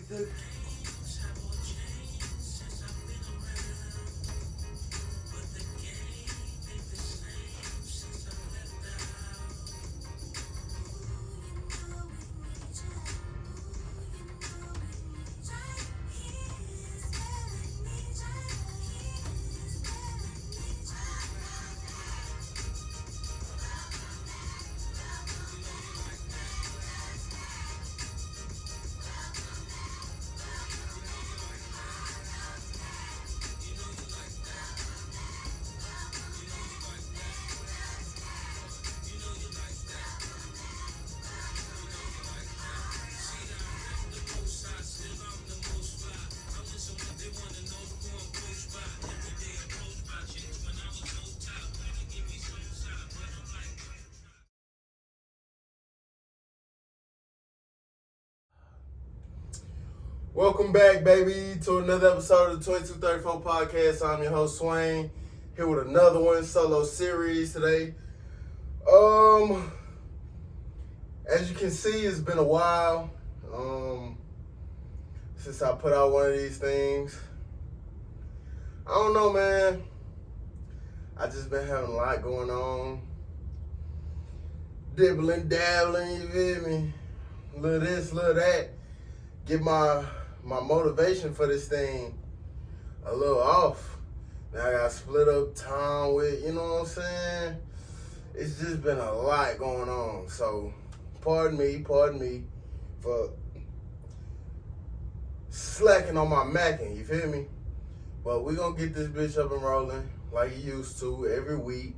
The Welcome back, baby, to another episode of the 2234 Podcast. I'm your host, Swain, here with another one, solo series today. As you can see, it's been a while since I put out one of these things. I don't know, man. I just been having a lot going on. Dibbling, dabbling, you feel me? Little this, little that. Get my motivation for this thing a little off. Now I got split up time with, you know what I'm saying? It's just been a lot going on. So pardon me for slacking on my macking, you feel me? But we gonna get this bitch up and rolling like you used to every week.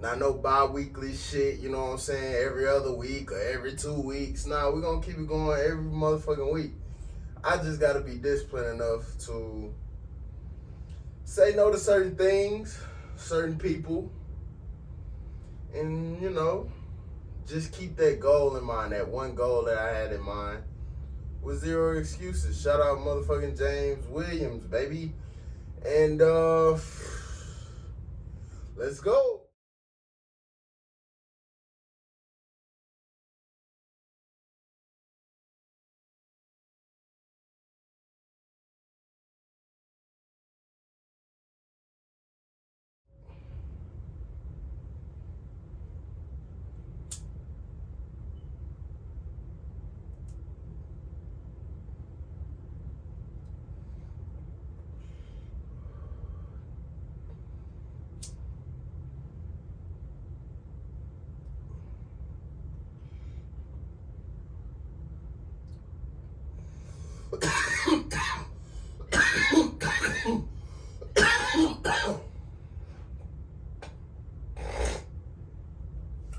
Not no bi-weekly shit, you know what I'm saying? Every other week or every 2 weeks. Nah, we gonna keep it going every motherfucking week. I just gotta be disciplined enough to say no to certain things, certain people, and, you know, just keep that goal in mind. That one goal that I had in mind was zero excuses. Shout out motherfucking James Williams, baby. And let's go.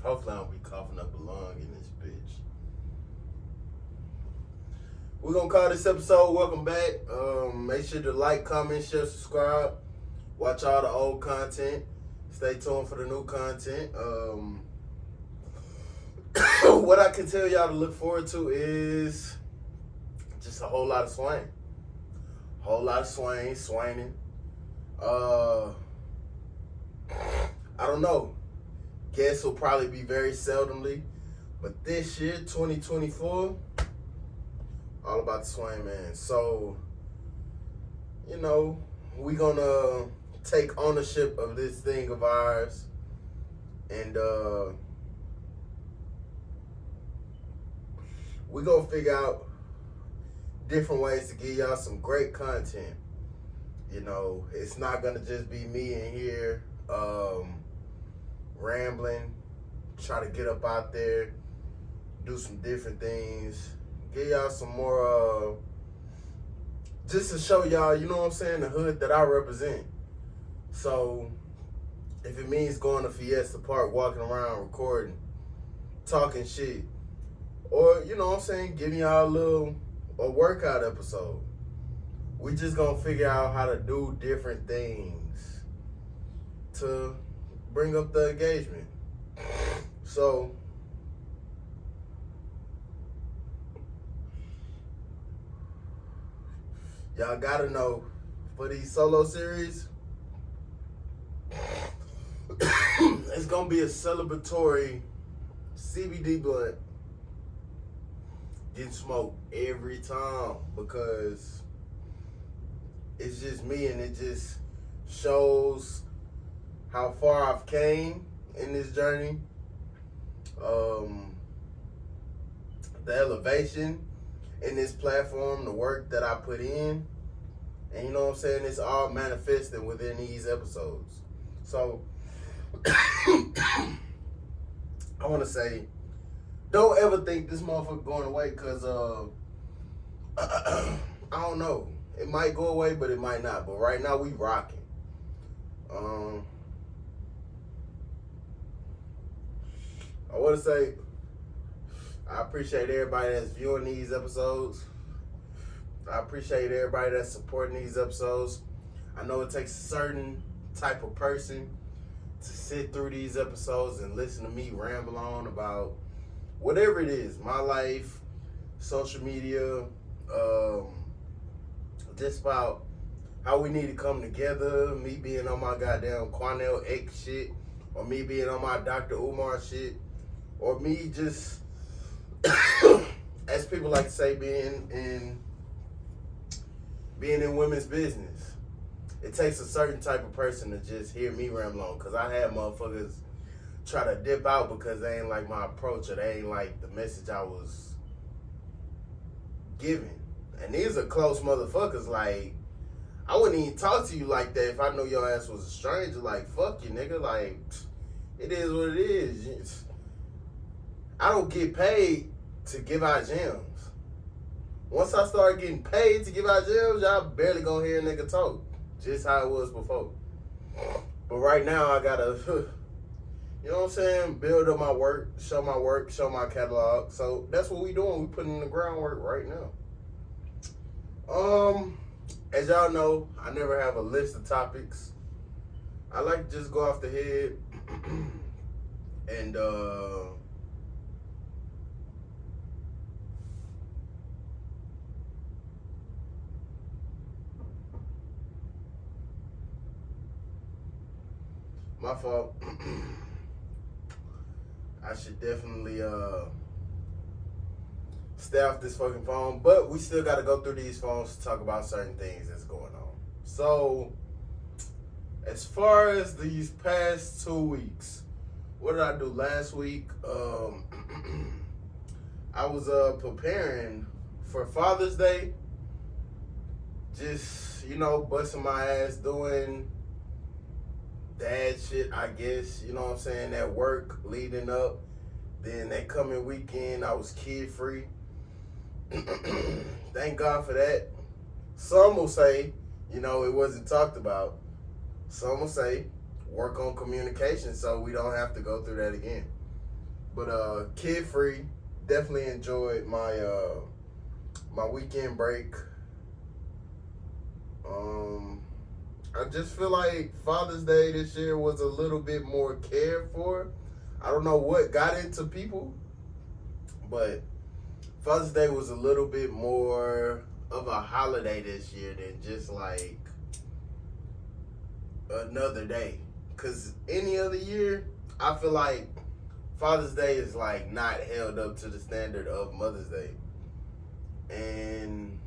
Hopefully I don't be coughing up a lung in this bitch. We're gonna call this episode Welcome Back. Make sure to like, comment, share, subscribe. Watch all the old content. Stay tuned for the new content. What I can tell y'all to look forward to is just a whole lot of swing. Whole lot of swinging. I don't know. Guests will probably be very seldomly. But this year, 2024, all about the swing, man. So, you know, we gonna take ownership of this thing of ours. And we gonna figure out different ways to give y'all some great content. You know, it's not gonna just be me in here rambling, try to get up out there, do some different things, give y'all some more, just to show y'all, you know what I'm saying, the hood that I represent. So, if it means going to Fiesta Park, walking around, recording, talking shit, or, you know what I'm saying, giving y'all a workout episode. We just gonna figure out how to do different things to bring up the engagement. So, y'all gotta know, for these solo series, it's gonna be a celebratory CBD blunt getting smoked every time because it's just me, and it just shows how far I've came in this journey. The elevation in this platform, the work that I put in, and you know what I'm saying, it's all manifesting within these episodes. So I want to say, don't ever think this motherfucker going away, because I don't know. It might go away, but it might not. But right now we rocking. I want to say I appreciate everybody that's viewing these episodes. I appreciate everybody that's supporting these episodes. I know it takes a certain type of person to sit through these episodes and listen to me ramble on about whatever it is, my life, social media, just about how we need to come together, me being on my goddamn Quanell X shit, or me being on my Dr. Umar shit, or me just, as people like to say, being in women's business. It takes a certain type of person to just hear me ramble on, because I had motherfuckers try to dip out because they ain't like my approach, or they ain't like the message I was giving. And these are close motherfuckers. Like, I wouldn't even talk to you like that if I knew your ass was a stranger. Like, fuck you, nigga. Like, it is what it is. I don't get paid to give out gems. Once I start getting paid to give out gems, y'all barely gonna hear a nigga talk. Just how it was before. But right now, I gotta, you know what I'm saying, build up my work, show my catalog. So that's what we doing. We putting in the groundwork right now. As y'all know, I never have a list of topics. I like to just go off the head and my fault. I should definitely stay off this fucking phone, but we still got to go through these phones to talk about certain things that's going on. So, as far as these past 2 weeks, what did I do last week? I was preparing for Father's Day. Just, you know, busting my ass doing dad shit, I guess. You know what I'm saying? At work leading up. Then that coming weekend, I was kid free. Thank God for that. Some will say, you know, it wasn't talked about. Some will say, work on communication so we don't have to go through that again. But kid free, definitely enjoyed my my weekend break. I just feel like Father's Day this year was a little bit more cared for. I don't know what got into people, but Father's Day was a little bit more of a holiday this year than just like another day. Because any other year, I feel like Father's Day is like not held up to the standard of Mother's Day. And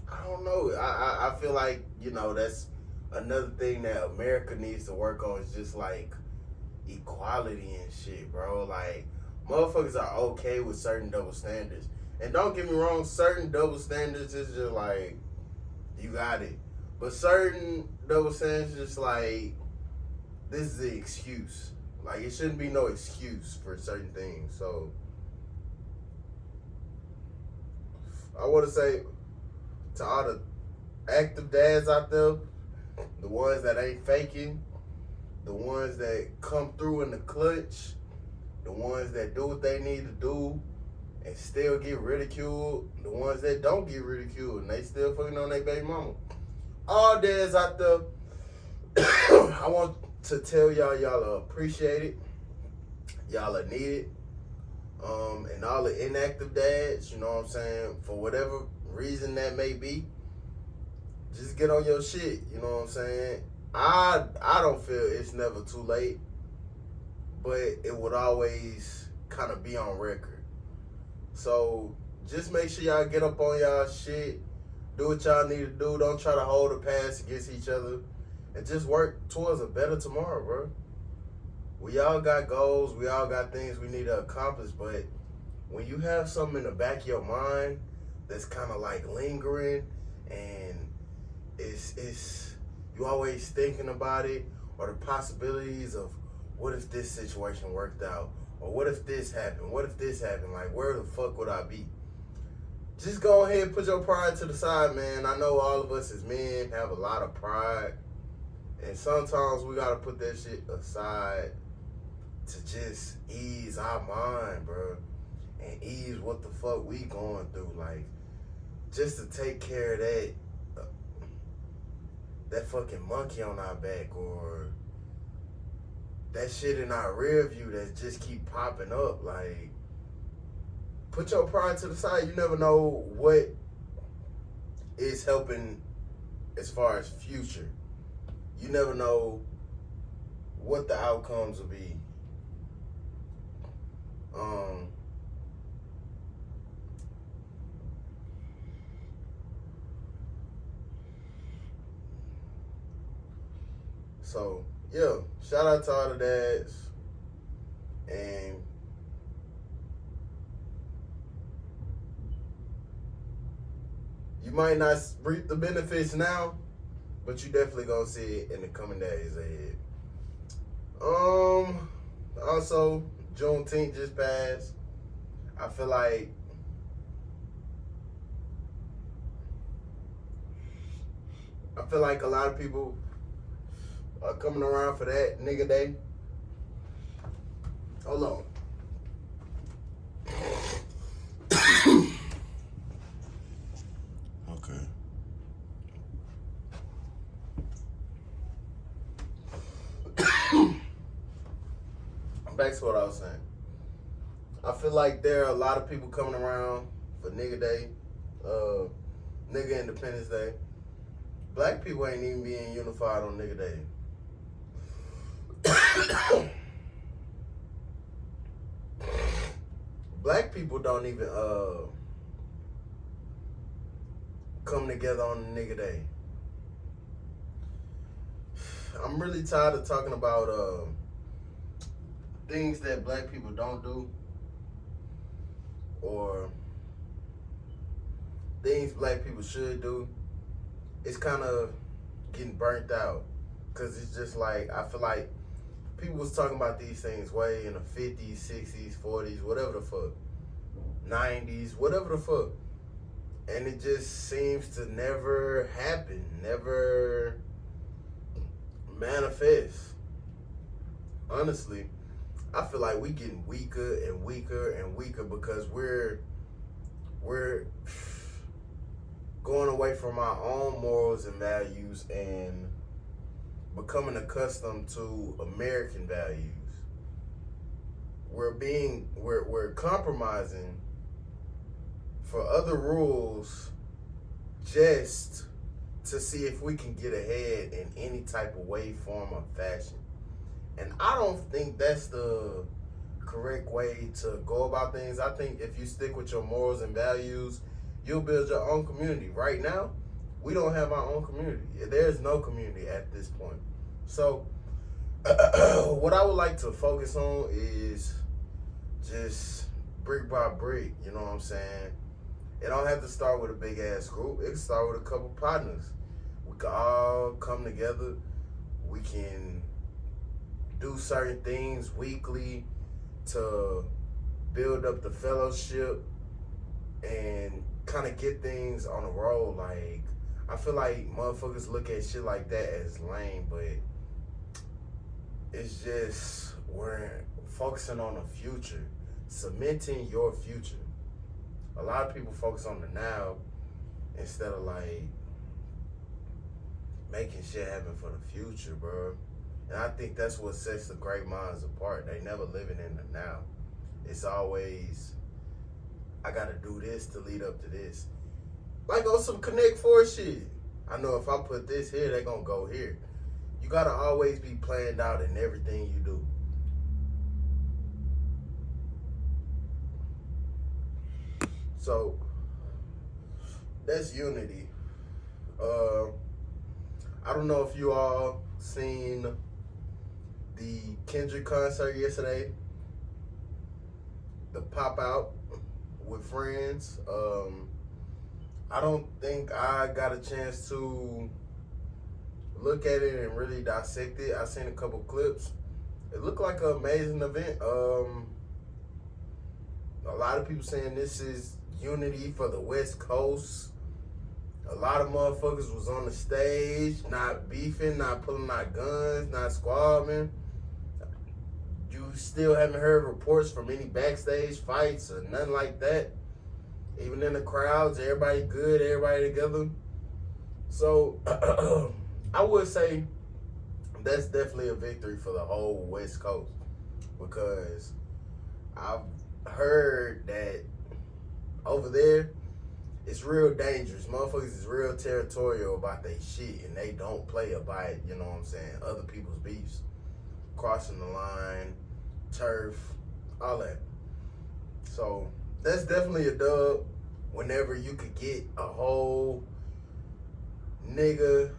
I don't know. I feel like, you know, that's another thing that America needs to work on, is just like equality and shit, bro. Like, motherfuckers are okay with certain double standards. And don't get me wrong, certain double standards is just like, you got it. But certain double standards just like, this is the excuse. Like, it shouldn't be no excuse for certain things. So, I want to say to all the active dads out there, the ones that ain't faking, the ones that come through in the clutch, the ones that do what they need to do and still get ridiculed, the ones that don't get ridiculed and they still fucking on their baby mama. All dads out there, I want to tell y'all are appreciated, y'all are needed, and all the inactive dads, you know what I'm saying, for whatever reason that may be, just get on your shit, you know what I'm saying. I don't feel it's never too late, but it would always kind of be on record. So just make sure y'all get up on y'all shit. Do what y'all need to do. Don't try to hold the past against each other. And just work towards a better tomorrow, bro. We all got goals. We all got things we need to accomplish. But when you have something in the back of your mind that's kind of like lingering and it's you always thinking about it, or the possibilities of what if this situation worked out, or what if this happened, what if this happened, like where the fuck would I be? Just go ahead and put your pride to the side, man. I know all of us as men have a lot of pride, and sometimes we gotta put that shit aside to just ease our mind, bro, and ease what the fuck we going through, like just to take care of that fucking monkey on our back, or that shit in our rear view that just keep popping up. Like, put your pride to the side. You never know what is helping as far as future. You never know what the outcomes will be. So, yeah, shout out to all the dads. And you might not reap the benefits now, but you definitely gonna see it in the coming days ahead. Also, Juneteenth just passed. I feel like a lot of people are coming around for that nigga day. Hold on. Okay. Back to what I was saying. I feel like there are a lot of people coming around for nigga day, nigga Independence Day. Black people ain't even being unified on nigga day. Black people don't even come together on nigga day. I'm really tired of talking about things that black people don't do, or things black people should do. It's kind of getting burnt out, because it's just like, I feel like people was talking about these things way in the 50s, 60s, 40s, whatever the fuck, 90s, whatever the fuck. And it just seems to never happen, never manifest. Honestly, I feel like we getting weaker and weaker and weaker because we're going away from our own morals and values and becoming accustomed to American values. We're compromising for other rules just to see if we can get ahead in any type of way, form, or fashion. And I don't think that's the correct way to go about things. I think if you stick with your morals and values, you'll build your own community. Right now, we don't have our own community. There's no community at this point. So, what I would like to focus on is just brick by brick, you know what I'm saying? It don't have to start with a big ass group. It can start with a couple partners. We can all come together. We can do certain things weekly to build up the fellowship and kind of get things on a roll. Like, I feel like motherfuckers look at shit like that as lame, but it's just, we're focusing on the future, cementing your future. A lot of people focus on the now instead of like making shit happen for the future, bro. And I think that's what sets the great minds apart. They never living in the now. It's always, I gotta do this to lead up to this. Like on some Connect Four shit. I know if I put this here, they gonna go here. You gotta always be planned out in everything you do. So that's unity. I don't know if you all seen the Kendrick concert yesterday, the pop out with friends. I don't think I got a chance to look at it and really dissect it. I seen a couple clips. It looked like an amazing event. A lot of people saying this is unity for the West Coast. A lot of motherfuckers was on the stage, not beefing, not pulling out guns, not squabbling. You still haven't heard reports from any backstage fights or nothing like that. Even in the crowds, everybody good, everybody together. So I would say that's definitely a victory for the whole West Coast, because I've heard that over there it's real dangerous. Motherfuckers is real territorial about their shit, and they don't play about it, you know what I'm saying, other people's beefs. Crossing the line, turf, all that. So that's definitely a dub. Whenever you could get a whole nigga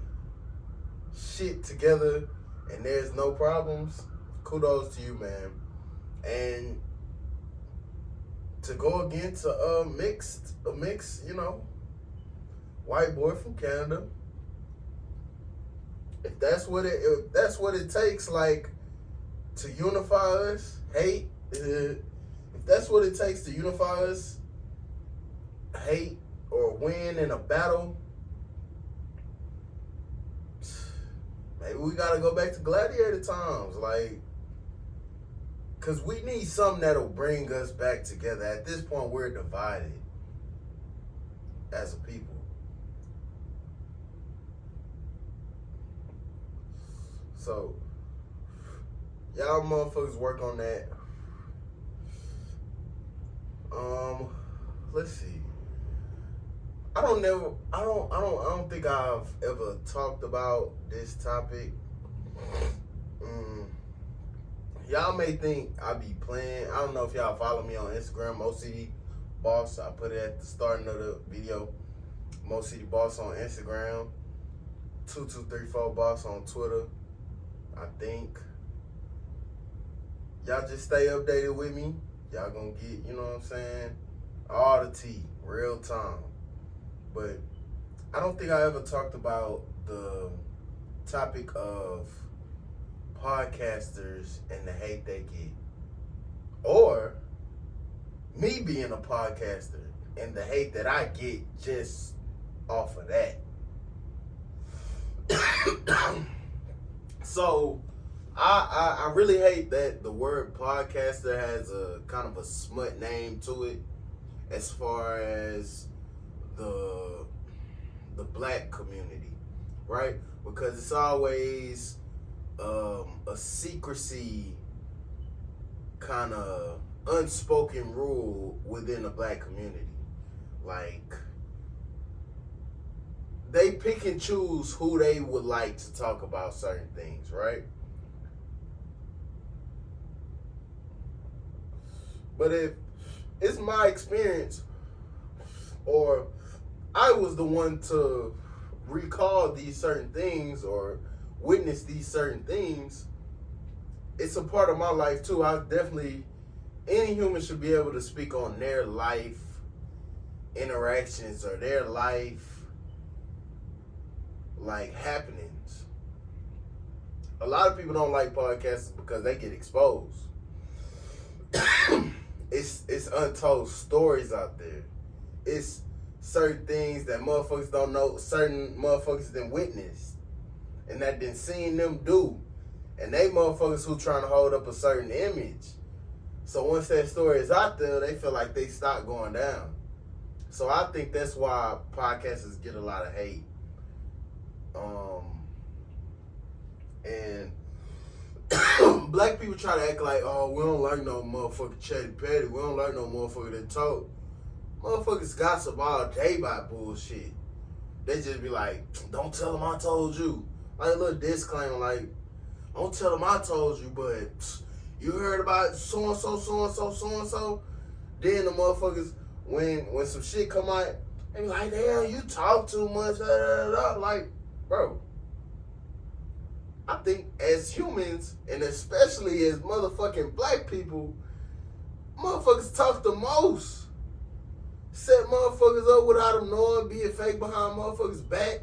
shit together and there's no problems, kudos to you, man. And to go against a mixed, you know, white boy from Canada, if that's what it takes, like, to unify us, hate. If that's what it takes to unify us, hate or win in a battle, maybe we gotta go back to gladiator times, like, cause we need something that'll bring us back together. At this point, we're divided as a people. So y'all motherfuckers work on that. Let's see. I don't think I've ever talked about this topic. Y'all may think I be playing. I don't know if y'all follow me on Instagram, MoCity Boss. I put it at the starting of the video. MoCity Boss on Instagram. 2234 Boss on Twitter, I think. Y'all just stay updated with me. Y'all gonna get, you know what I'm saying, all the tea, real time. But I don't think I ever talked about the topic of podcasters and the hate they get, or me being a podcaster and the hate that I get just off of that. So I really hate that the word podcaster has a kind of a smut name to it as far as the black community, right? Because it's always a secrecy kind of unspoken rule within the black community. Like, they pick and choose who they would like to talk about certain things, right? But if it's my experience, or I was the one to recall these certain things or witness these certain things, it's a part of my life too. Any human should be able to speak on their life interactions or their life, like, happenings. A lot of people don't like podcasts because they get exposed. It's untold stories out there. It's certain things that motherfuckers don't know, certain motherfuckers done witnessed and that done seen them do. And they motherfuckers who trying to hold up a certain image. So once that story is out there, they feel like they stop going down. So I think that's why podcasters get a lot of hate. And black people try to act like, oh, we don't like no motherfucking chatty patty. We don't like no motherfucker that talk. Motherfuckers gossip all day about bullshit. They just be like, don't tell them I told you. Like a little disclaimer, like, don't tell them I told you, but you heard about so-and-so, so-and-so, so-and-so. Then the motherfuckers, when some shit come out, they be like, damn, you talk too much, da, da, da, da. Like, bro, I think as humans, and especially as motherfucking black people, motherfuckers talk the most. Set motherfuckers up without them knowing, being fake behind motherfuckers' back.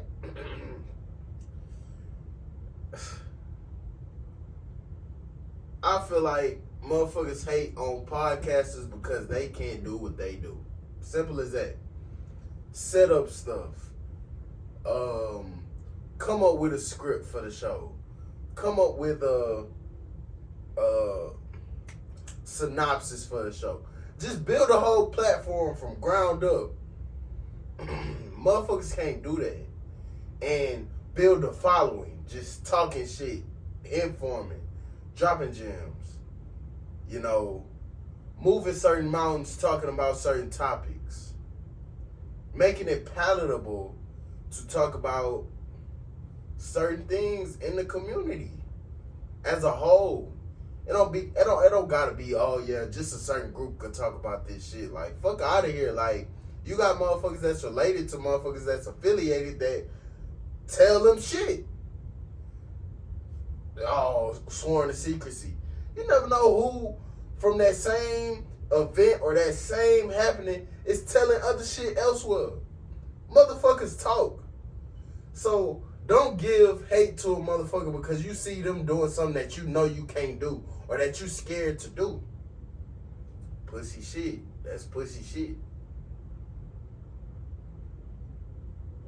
I feel like motherfuckers hate on podcasters because they can't do what they do. Simple as that. Set up stuff. Come up with a script for the show. Come up with a synopsis for the show. Just build a whole platform from ground up. Motherfuckers can't do that. And build a following. Just talking shit. Informing. Dropping gems. You know, moving certain mountains, talking about certain topics. Making it palatable to talk about certain things in the community as a whole. It don't gotta be, oh yeah, just a certain group could talk about this shit. Like, fuck out of here. Like, you got motherfuckers that's related to motherfuckers that's affiliated that tell them shit. Oh, sworn to secrecy. You never know who from that same event or that same happening is telling other shit elsewhere. Motherfuckers talk. So don't give hate to a motherfucker because you see them doing something that you know you can't do or that you scared to do. Pussy shit. That's pussy shit.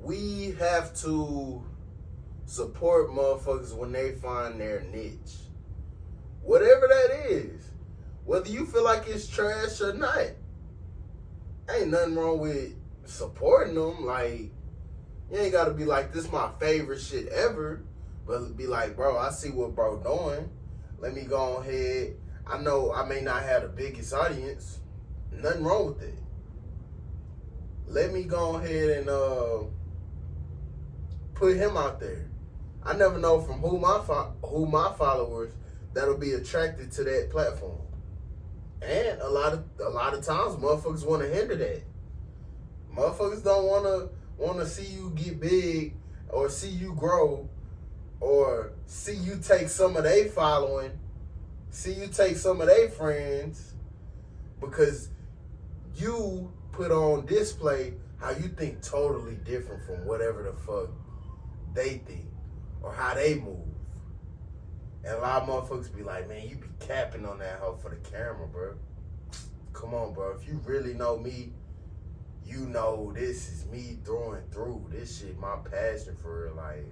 We have to support motherfuckers when they find their niche. Whatever that is. Whether you feel like it's trash or not. Ain't nothing wrong with supporting them. Like, you ain't gotta be like, this my favorite shit ever. But be like, bro, I see what bro doing. Let me go ahead. I know I may not have the biggest audience. Nothing wrong with it. Let me go ahead and put him out there. I never know from who my followers that'll be attracted to that platform. And a lot of times motherfuckers want to hinder that. Motherfuckers don't want to see you get big or see you grow or see you take some of their following, see you take some of their friends because you put on display how you think totally different from whatever the fuck they think or how they move. And a lot of motherfuckers be like, man, you be capping on that hoe for the camera, bro. Come on, bro. If you really know me, you know this is me throwing through. This shit my passion for real. Like,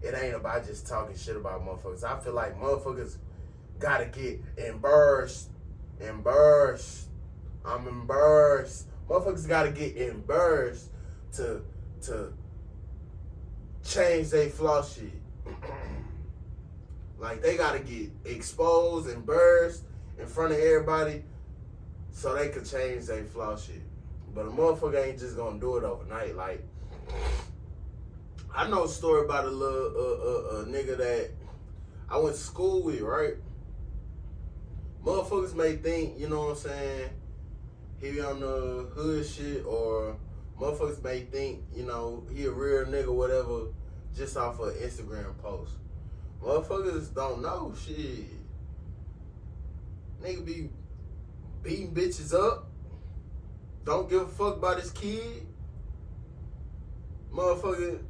it ain't about just talking shit about motherfuckers. I feel like motherfuckers gotta get embarrassed. I'm embarrassed. Motherfuckers gotta get embarrassed to change they flaw shit. Like, they gotta get exposed, embarrassed in front of everybody so they can change their flaw shit. But a motherfucker ain't just gonna do it overnight. Like, I know a story about a little a nigga that I went to school with, right? Motherfuckers may think, you know what I'm saying, he be on the hood shit, or motherfuckers may think, you know, he a real nigga, whatever, just off of an Instagram post. Motherfuckers don't know shit. Nigga be beating bitches up. Don't give a fuck about his kid. Motherfucker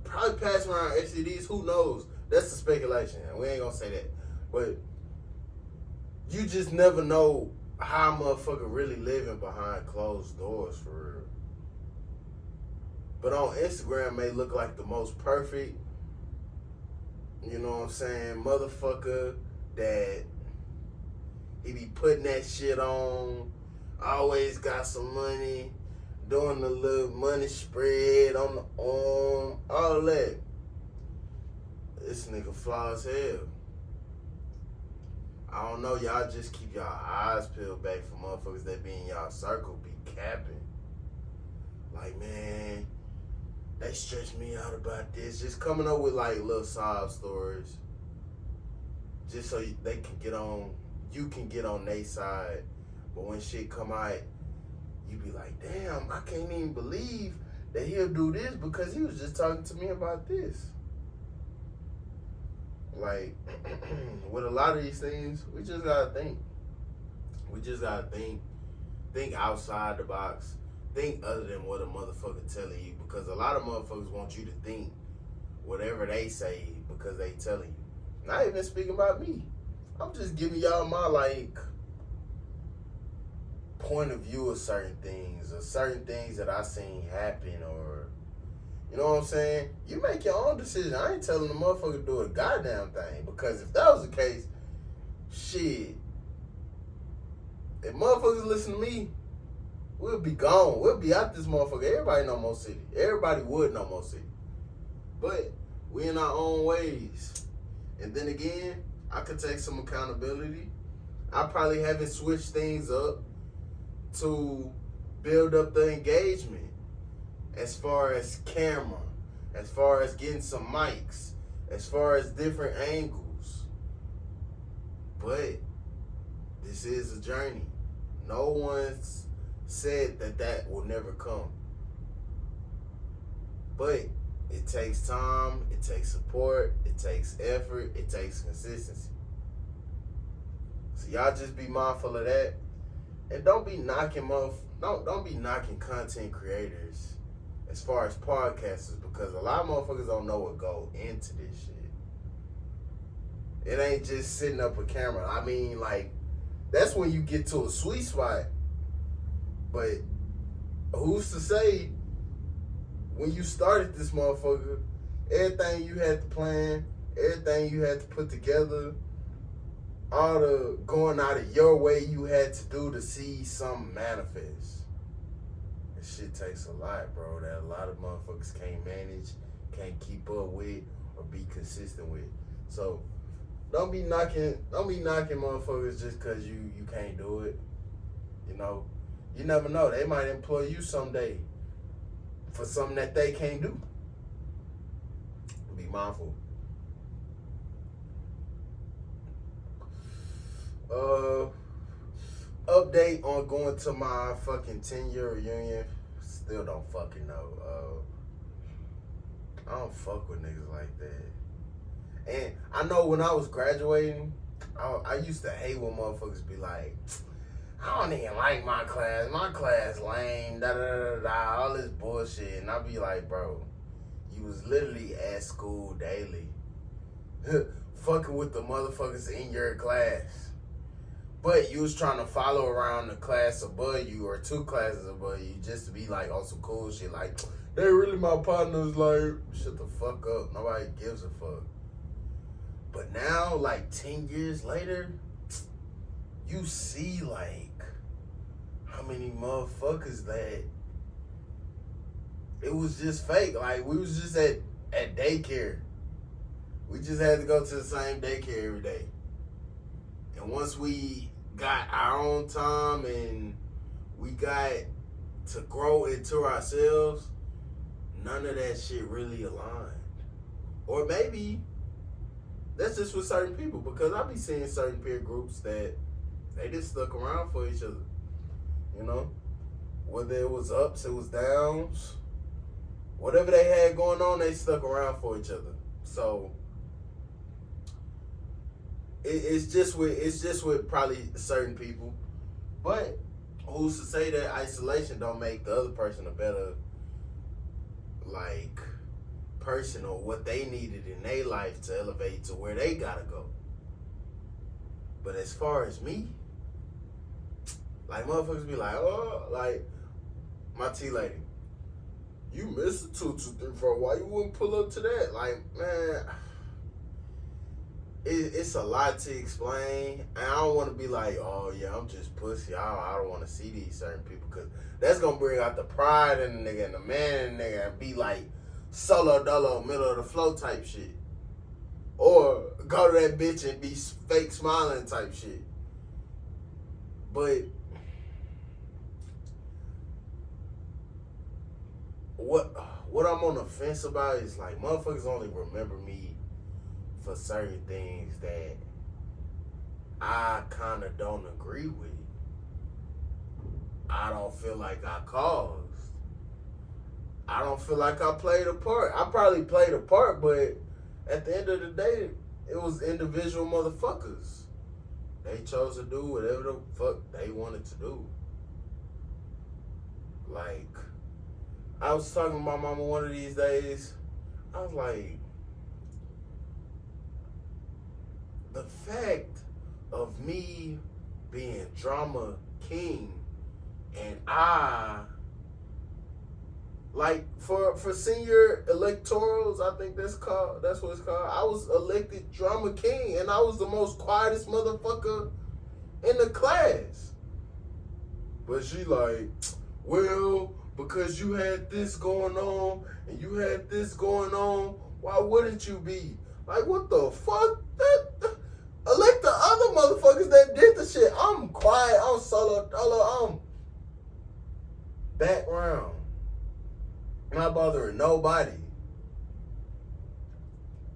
probably passing around STDs. Who knows? That's a speculation. We ain't gonna say that. But you just never know how a motherfucker really living behind closed doors for real. But on Instagram may look like the most perfect, you know what I'm saying, motherfucker that he be putting that shit on, always got some money, doing the little money spread on the arm, all that. This nigga flaw as hell. I don't know, y'all just keep y'all eyes peeled back for motherfuckers that be in y'all circle, be capping. Like, man, they stretch me out about this. Just coming up with like little sob stories. Just so they can get on, you can get on their side But when shit come out, you be like, damn, I can't even believe that he'll do this because he was just talking to me about this. Like, with a lot of these things, we just gotta think. We just gotta think. Think outside the box. Think other than what a motherfucker telling you. Because a lot of motherfuckers want you to think whatever they say because they telling you. Not even speaking about me. I'm just giving y'all my, like, point of view of certain things. Or certain things that I seen happen. Or, you know what I'm saying? You make your own decision. I ain't telling the motherfucker to do a goddamn thing. Because if that was the case, shit. If motherfuckers listen to me, we'll be gone. We'll be out this motherfucker. Everybody know Mo City. Everybody would know Mo City. But we in our own ways. And then again, I could take some accountability. I probably haven't switched things up to build up the engagement as far as camera, as far as getting some mics, as far as different angles. But this is a journey. No one's said that will never come. But it takes time, it takes support, it takes effort, it takes consistency. So y'all just be mindful of that. And don't be knocking don't be knocking content creators as far as podcasters, because a lot of motherfuckers don't know what go into this shit. It ain't just sitting up a camera. I mean, like, that's when you get to a sweet spot. But who's to say when you started this motherfucker, everything you had to plan, everything you had to put together, all the going out of your way you had to do to see something manifest. This shit takes a lot, bro, that a lot of motherfuckers can't manage, can't keep up with, or be consistent with. So don't be knocking motherfuckers just cause you can't do it. You know, you never know. They might employ you someday for something that they can't do. Be mindful. Update on going to my fucking 10-year reunion. Still don't fucking know. I don't fuck with niggas like that. And I know when I was graduating, I used to hate when motherfuckers be like, I don't even like my class. My class lame, da-da-da-da, all this bullshit. And I be like, bro, you was literally at school daily. Fucking with the motherfuckers in your class. But you was trying to follow around the class above you or two classes above you just to be like on some cool shit. Like, they really my partners. Like, shut the fuck up. Nobody gives a fuck. But now, like 10 years later, you see like how many motherfuckers that it was just fake. Like, we was just at daycare. We just had to go to the same daycare every day. And once we got our own time and we got to grow into ourselves, none of that shit really aligned. Or maybe that's just with certain people, because I be seeing certain peer groups that they just stuck around for each other. You know? Whether it was ups, it was downs. Whatever they had going on, they stuck around for each other. So it's just with probably certain people. But who's to say that isolation don't make the other person a better, like, person or what they needed in their life to elevate to where they gotta go. But as far as me, like, motherfuckers be like, oh, like, my tea lady, you missed a 2, 2, 3, 4. Why you wouldn't pull up to that? Like, man, it's a lot to explain. And I don't want to be like, oh, yeah, I'm just pussy. I don't want to see these certain people, because that's going to bring out the pride in the nigga and the man in the nigga and be like solo dolo, middle of the flow type shit. Or go to that bitch and be fake smiling type shit. But what I'm on the fence about is, like, motherfuckers only remember me for certain things that I kind of don't agree with. I don't feel like I caused. I don't feel like I played a part. I probably played a part, but at the end of the day, it was individual motherfuckers. They chose to do whatever the fuck they wanted to do. Like, I was talking to my mama one of these days. I was like, the fact of me being drama king and like for senior electorals, I think that's what it's called. I was elected drama king and I was the most quietest motherfucker in the class. But she like, well, because you had this going on and you had this going on, why wouldn't you be? Like, what the fuck? Elect the other motherfuckers that did the shit. I'm quiet. I'm solo. I'm background. Not bothering nobody.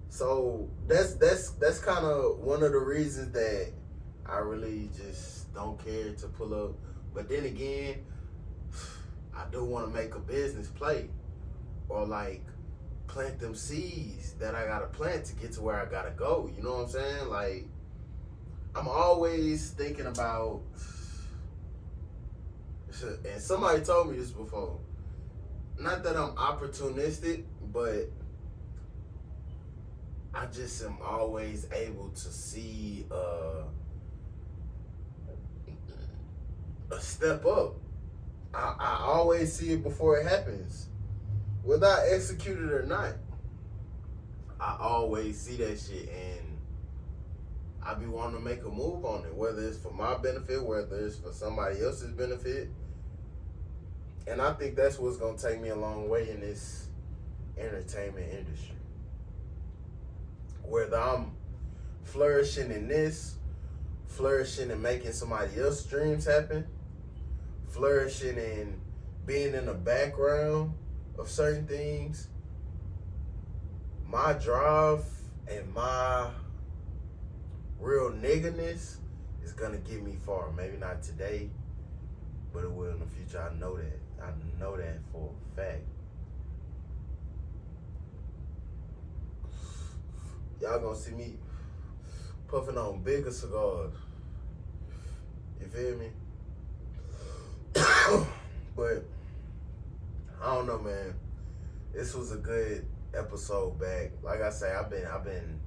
So that's kind of one of the reasons that I really just don't care to pull up. But then again, I do want to make a business play or like plant them seeds that I gotta plant to get to where I gotta go. You know what I'm saying? Like, I'm always thinking about, and somebody told me this before, not that I'm opportunistic, but I just am always able to see a step up. I always see it before it happens, whether I execute it or not. I always see that shit, and I be wanting to make a move on it, whether it's for my benefit, whether it's for somebody else's benefit. And I think that's what's going to take me a long way in this entertainment industry. Whether I'm flourishing in this, flourishing in making somebody else's dreams happen, flourishing in being in the background of certain things, my drive and my real nigginess is going to get me far. Maybe not today, but it will in the future. I know that. I know that for a fact. Y'all gonna see me puffing on bigger cigars. You feel me? But I don't know, man. This was a good episode back. Like I say, I've been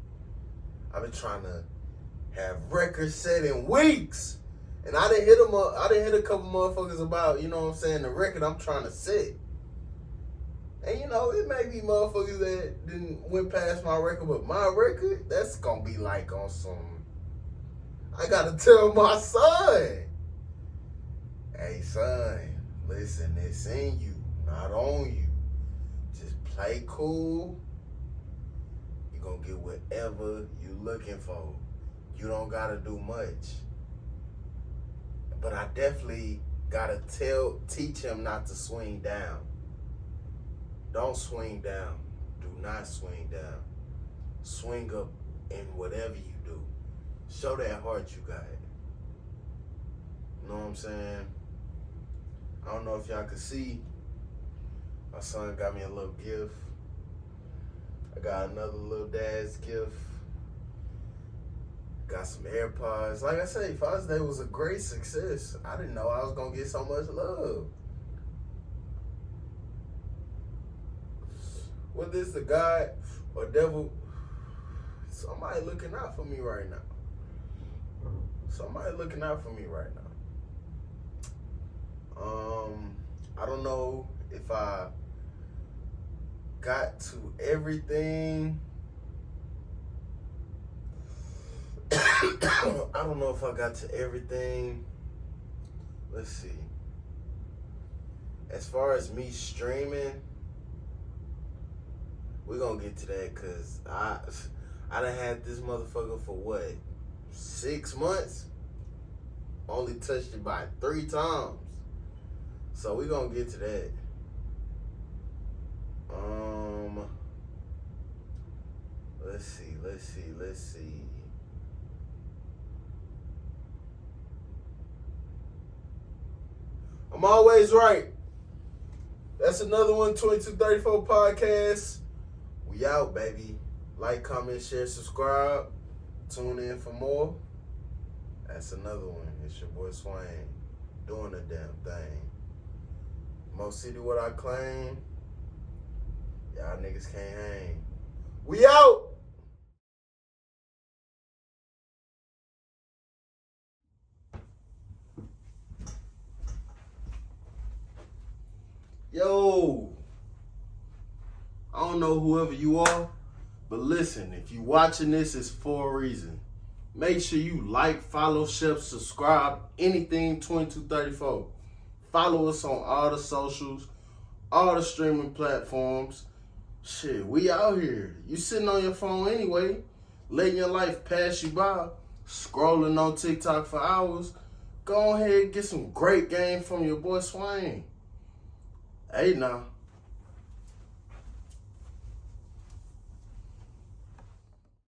trying to have records set in weeks. And I didn't hit a couple motherfuckers about, you know what I'm saying, the record I'm trying to set. And, you know, it may be motherfuckers that didn't went past my record, but my record, that's going to be like on some, I got to tell my son, hey, son, listen, it's in you, not on you. Just play cool. You're going to get whatever you looking for. You don't got to do much. But I definitely gotta teach him not to swing down. Don't swing down. Do not swing down. Swing up in whatever you do. Show that heart you got. You know what I'm saying? I don't know if y'all can see. My son got me a little gift. I got another little dad's gift. Got some AirPods. Like I say, Father's Day was a great success. I didn't know I was going to get so much love. Whether it's the God or devil, somebody looking out for me right now. Somebody looking out for me right now. I don't know if I got to everything. I don't know if I got to everything. Let's see. As far as me streaming, we're gonna get to that because I done had this motherfucker for what? 6 months? Only touched it by 3 times. So we're gonna get to that. Let's see. I'm I'm always right. That's another one, 2234 Podcast. We out, baby. Like, comment, share, subscribe. Tune in for more. That's another one. It's your boy Swain doing the damn thing. Mo City, what I claim. Y'all niggas can't hang. We out. Yo, I don't know whoever you are, but listen, if you watching this, it's for a reason. Make sure you like, follow, share, subscribe, anything 2234. Follow us on all the socials, all the streaming platforms. Shit, we out here. You sitting on your phone anyway, letting your life pass you by, scrolling on TikTok for hours. Go ahead and get some great game from your boy Swain. Hey now.